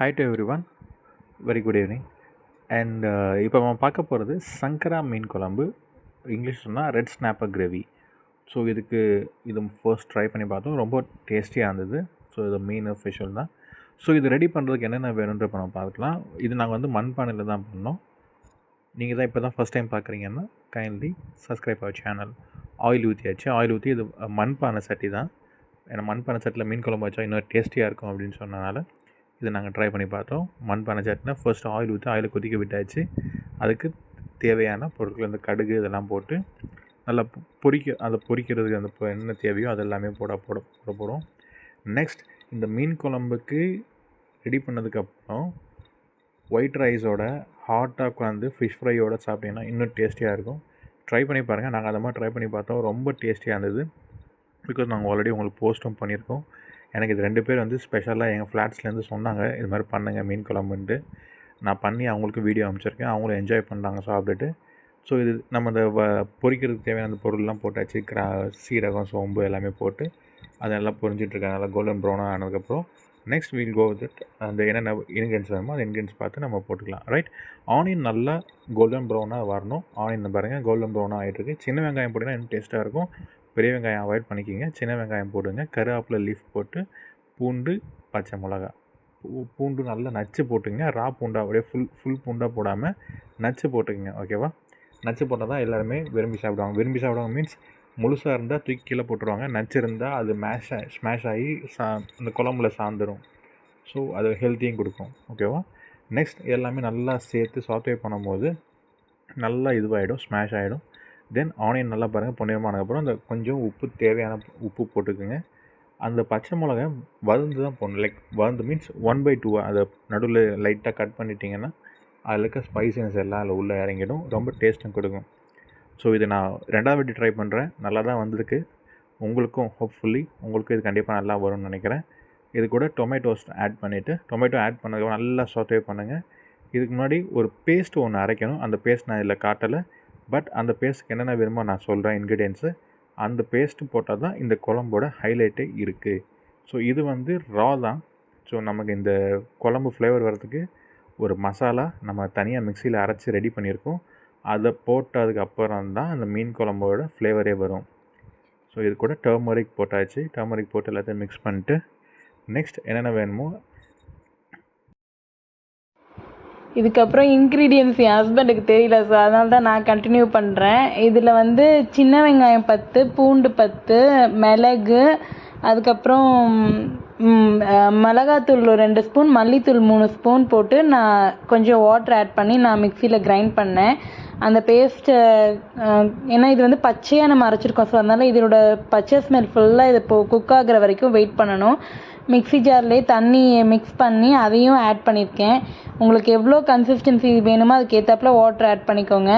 Hi to everyone, very good evening. And இப்போ நம்ம பார்க்க போகிறது சங்கரா மீன் குழம்பு, இங்கிலீஷ் சொன்னால் ரெட் ஸ்னாப்பர் கிரேவி. ஸோ இது ஃபர்ஸ்ட் ட்ரை பண்ணி பார்த்தோம், ரொம்ப டேஸ்டியாக இருந்தது. ஸோ இது மீன் ஸ்பெஷல் தான். ஸோ இது ரெடி பண்ணுறதுக்கு என்னென்ன வேணுன்ற இப்போ நம்ம பார்க்கலாம். இது நாங்கள் வந்து மண்பானையில் தான் பண்ணோம். நீங்கள் தான் இப்போ தான் ஃபஸ்ட் டைம் பார்க்குறீங்கன்னா kindly subscribe our channel. Oil ஊற்றியாச்சு, ஆயில் ஊற்றி இது மண்பானை சட்டி தான். ஏன்னா மண்பானை சட்டியில் மீன் குழம்பு வச்சா இன்னும் டேஸ்டியாக இருக்கும் அப்படின்னு சொன்னனால இதை நாங்கள் ட்ரை பண்ணி பார்த்தோம். மண்பானை சட்டினா ஃபர்ஸ்ட் ஆயில் ஊற்றி ஆயிலை கொதிக்க விட்டாச்சு. அதுக்கு தேவையான பொருட்கள் இந்த கடுகு இதெல்லாம் போட்டு நல்லா பொரிக்கிறதுக்கு அந்த என்ன தேவையோ அதெல்லாமே போடும். நெக்ஸ்ட் இந்த மீன் குழம்புக்கு ரெடி பண்ணதுக்கப்புறம் ஒயிட் ரைஸோட ஹாட்டாக உட்காந்து ஃபிஷ் ஃப்ரையோடு சாப்பிட்டீங்கன்னா இன்னும் டேஸ்டியாக இருக்கும். ட்ரை பண்ணி பாருங்கள். நாங்கள் அதை மாதிரி ட்ரை பண்ணி பார்த்தோம், ரொம்ப டேஸ்டியாக இருந்தது. பிகாஸ் நாங்கள் ஆல்ரெடி உங்களுக்கு போஸ்ட்டும் பண்ணியிருக்கோம். எனக்கு இது 2 பேர் வந்து ஸ்பெஷலாக எங்கள் ஃப்ளாட்ஸ்லேருந்து சொன்னாங்க, இது மாதிரி பண்ணுங்கள் மீன் குழம்புன்ட்டு. நான் பண்ணி அவங்களுக்கு வீடியோ அனுப்பிச்சிருக்கேன், அவங்களும் என்ஜாய் பண்ணாங்க சாப்பிட்டுட்டு. ஸோ இது நம்ம இந்த பொரிக்கிறதுக்கு தேவையான அந்த பொருள்லாம் போட்டாச்சு. சீரகம், சோம்பு எல்லாமே போட்டு அதெல்லாம் பொரிஞ்சிட்ருக்காங்க. நல்லா கோல்டன் ப்ரௌனாக ஆனதுக்கப்புறம் நெக்ஸ்ட் வீல் கோ வித் அந்த என்னென்ன இன்க்ரீடியன்ஸ் வேணுமோ அந்த இன்க்ரீடியன்ஸ் பார்த்து நம்ம போட்டுக்கலாம். ரைட், ஆனியன் நல்லா கோல்டன் ப்ரௌனாக வரணும். ஆனியன் பாருங்கள் கோல்டன் ப்ரௌனாக ஆகிட்டுருக்கு. சின்ன வெங்காயம் போட்டிங்கன்னா இன்னும் டேஸ்ட்டாக இருக்கும். பெரிய வெங்காயம் அவாய்ட் பண்ணிக்கிங்க, சின்ன வெங்காயம் போடுங்க. கருவேப்பிலை லீஃப் போட்டு பூண்டு, பச்சை மிளகா, பூண்டு நல்லா நச்சு போட்டுங்க. ரா பூண்டாக அப்படியே ஃபுல் பூண்டாக போடாமல் நச்சு போட்டுக்குங்க. ஓகேவா? நச்சு போட்டால் தான் எல்லாருமே விரும்பி சாப்பிடுவாங்க. மீன்ஸ் முழுசாக இருந்தால் தூக்கி கீழே போட்டுருவாங்க. நச்சு இருந்தால் அது ஸ்மாஷ் ஆகி இந்த குழம்புல சார்ந்துடும். ஸோ அது ஹெல்த்தியும் கொடுக்கும். ஓகேவா? நெக்ஸ்ட் எல்லாமே நல்லா சேர்த்து சாட்டே பண்ணும்போது நல்லா இதுவாகிடும், ஸ்மாஷ் ஆகிடும். தென் ஆனியன் நல்லா பாருங்கள் பொன்னிறமானதுக்கப்புறம் அந்த கொஞ்சம் தேவையான உப்பு போட்டுக்குங்க. அந்த பச்சை மிளகா வறுந்து தான் போடணும். லைக் வறுந்து மீன்ஸ் 1/2 அதை நடுவில் லைட்டாக கட் பண்ணிட்டீங்கன்னா அதில் இருக்க ஸ்பைசினஸ் எல்லாம் அதில் உள்ளே இறங்கிடும், ரொம்ப டேஸ்ட்டும் கொடுக்கும். ஸோ இது நான் 2வது வாட்டி ட்ரை பண்ணுறேன், நல்லா தான் வந்திருக்கு. உங்களுக்கும் ஹோப்ஃபுல்லி உங்களுக்கும் இது கண்டிப்பாக நல்லா வரும்னு நினைக்கிறேன். இது கூட டொமேட்டோ ஆட் பண்ணதுக்கப்புறம் நல்லா சாட்டே பண்ணுங்கள். இதுக்கு முன்னாடி ஒரு பேஸ்ட் ஒன்று அரைக்கணும். அந்த பேஸ்ட் நான் இதில் காட்டலை, பட் அந்த பேஸ்ட்டுக்கு என்னென்ன வேணுமோ நான் சொல்கிறேன் இன்க்ரீடியன்ஸு. அந்த பேஸ்ட்டு போட்டால் தான் இந்த குழம்போட ஹைலைட்டே இருக்குது. ஸோ இது வந்து ரா தான். ஸோ நமக்கு இந்த குழம்பு ஃப்ளேவர் வரதுக்கு ஒரு மசாலா நம்ம தனியாக மிக்சியில் அரைச்சி ரெடி பண்ணியிருக்கோம். அதை போட்டதுக்கு அப்புறம் தான் அந்த மீன் குழம்போட ஃப்ளேவரே வரும். ஸோ இது கூட டர்மரிக் போட்டாச்சு. டர்மரிக் போட்டு எல்லாத்தையும் மிக்ஸ் பண்ணிட்டு நெக்ஸ்ட் என்னென்ன வேணுமோ இதுக்கப்புறம் இன்க்ரீடியன்ஸ் என் ஹஸ்பண்டுக்கு தெரியல, ஸோ அதனால தான் நான் கண்டினியூ பண்ணுறேன். இதில் வந்து சின்ன வெங்காயம் 10, பூண்டு 10, மிளகு, அதுக்கப்புறம் மிளகாத்தூள் 2 ஸ்பூன், மல்லித்தூள் 3 ஸ்பூன் போட்டு நான் கொஞ்சம் வாட்டர் ஆட் பண்ணி நான் மிக்சியில் கிரைண்ட் பண்ணேன். அந்த பேஸ்ட்டை ஏன்னா இது வந்து பச்சையாக நம்ம அரைச்சிருக்கோம், ஸோ அதனால் இதோட பச்சை ஸ்மெல் ஃபுல்லாக இது குக் ஆகிற வரைக்கும் வெயிட் பண்ணணும். மிக்ஸி ஜார்லேயே தண்ணி மிக்ஸ் பண்ணி அதையும் ஆட் பண்ணியிருக்கேன். உங்களுக்கு எவ்வளோ கன்சிஸ்டன்சி வேணுமோ அதுக்கு ஏற்றாப்புல வாட்டர் ஆட் பண்ணிக்கோங்க.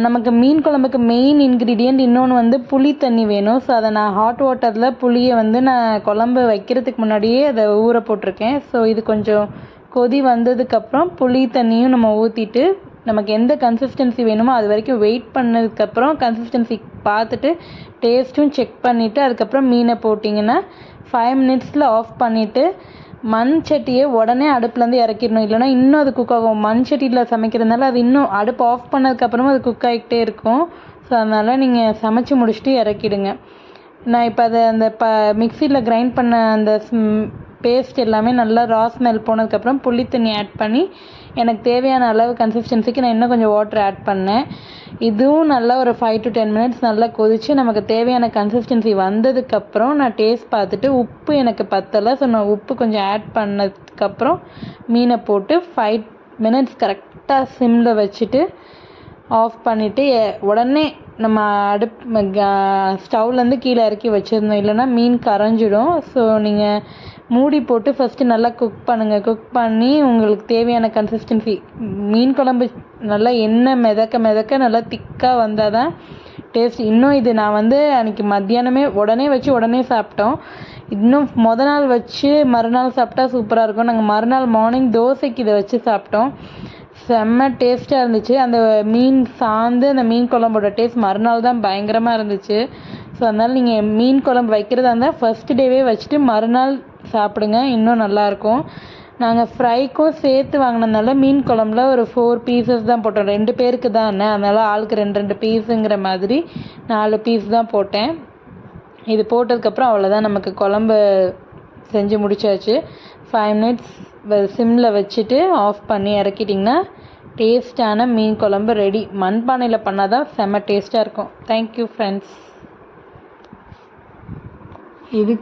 நமக்கு மீன் குழம்புக்கு மெயின் இன்க்ரீடியண்ட் இன்னொன்று வந்து புளி தண்ணி வேணும். ஸோ அதை நான் ஹாட் வாட்டரில் புளியை வந்து நான் குழம்பு வைக்கிறதுக்கு முன்னாடியே அதை ஊற போட்டிருக்கேன். ஸோ இது கொஞ்சம் கொதி வந்ததுக்கப்புறம் புளி தண்ணியும் நம்ம ஊற்றிட்டு நமக்கு எந்த கன்சிஸ்டன்சி வேணுமோ அது வரைக்கும் வெயிட் பண்ணதுக்கப்புறம் கன்சிஸ்டன்சி பார்த்துட்டு டேஸ்ட்டும் செக் பண்ணிவிட்டு அதுக்கப்புறம் மீனை போட்டிங்கன்னா 5 மினிட்ஸில் ஆஃப் பண்ணிவிட்டு மண் சட்டியை உடனே அடுப்புலேருந்து இறக்கிடணும். இல்லைனா இன்னும் அது குக் ஆகும். மண் சட்டியில் சமைக்கிறதுனால அது இன்னும் அடுப்பு ஆஃப் பண்ணதுக்கப்புறமா அது குக் ஆகிக்கிட்டே இருக்கும். ஸோ அதனால் நீங்கள் சமைச்சு முடிச்சுட்டு இறக்கிடுங்க. நான் இப்போ அதை அந்த மிக்சியில் கிரைண்ட் பண்ண அந்த பேஸ்ட் எல்லாமே நல்லா ரா ஸ்மெல் போனதுக்கப்புறம் புளி தண்ணி ஆட் பண்ணி எனக்கு தேவையான அளவு கன்சிஸ்டன்சிக்கு நான் இன்னும் கொஞ்சம் வாட்டர் ஆட் பண்ணேன். இதுவும் நல்லா ஒரு 5 to 10 மினிட்ஸ் நல்லா கொதித்து நமக்கு தேவையான கன்சிஸ்டன்சி வந்ததுக்கப்புறம் நான் டேஸ்ட் பார்த்துட்டு உப்பு எனக்கு பத்தலை, ஸோ நான் உப்பு கொஞ்சம் ஆட் பண்ணதுக்கப்புறம் மீனை போட்டு 5 மினிட்ஸ் கரெக்டாக சிம்மில் வச்சுட்டு ஆஃப் பண்ணிவிட்டு உடனே நம்ம ஸ்டவ்லேருந்து கீழே இறக்கி வச்சுருந்தோம், இல்லைனா மீன் கரைஞ்சிடும். ஸோ நீங்கள் மூடி போட்டு ஃபஸ்ட்டு நல்லா குக் பண்ணுங்கள். குக் பண்ணி உங்களுக்கு தேவையான கன்சிஸ்டன்சி மீன் குழம்பு நல்லா எண்ணெய் மிதக்க நல்லா திக்காக வந்தால் தான் டேஸ்ட். இன்னும் இது நான் வந்து அன்றைக்கி மத்தியானமே உடனே வச்சு உடனே சாப்பிட்டோம். இன்னும் நாள் வச்சு மறுநாள் சாப்பிட்டா சூப்பராக இருக்கும். நாங்கள் மறுநாள் மார்னிங் தோசைக்கு இதை வச்சு சாப்பிட்டோம். செம்ம டேஸ்ட்டாக இருந்துச்சு. அந்த மீன் சார்ந்து அந்த மீன் குழம்போட டேஸ்ட் மறுநாள் தான் பயங்கரமாக இருந்துச்சு. ஸோ அதனால் நீங்கள் மீன் குழம்பு வைக்கிறதா இருந்தால் ஃபஸ்ட் டேவே வச்சுட்டு மறுநாள் சாப்பிடுங்க, இன்னும் நல்லாயிருக்கும். நாங்கள் ஃப்ரைக்கும் சேர்த்து வாங்கினதுனால மீன் குழம்புல ஒரு 4 பீசஸ் தான் போட்டோம். 2 பேருக்கு தான், அதனால் ஆளுக்கு 2 பீஸுங்கிற மாதிரி 4 பீஸ் தான் போட்டேன். இது போட்டதுக்கப்புறம் அவ்வளோதான், நமக்கு குழம்பு செஞ்சு முடிச்சாச்சு. 5 மினிட்ஸ் சிம்மில் வச்சுட்டு ஆஃப் பண்ணி இறக்கிட்டிங்கன்னா டேஸ்டான மீன் குழம்பு ரெடி. மண்பானையில் பண்ணால் தான் செம்ம டேஸ்ட்டாக இருக்கும். Thank you friends. இதுக்கு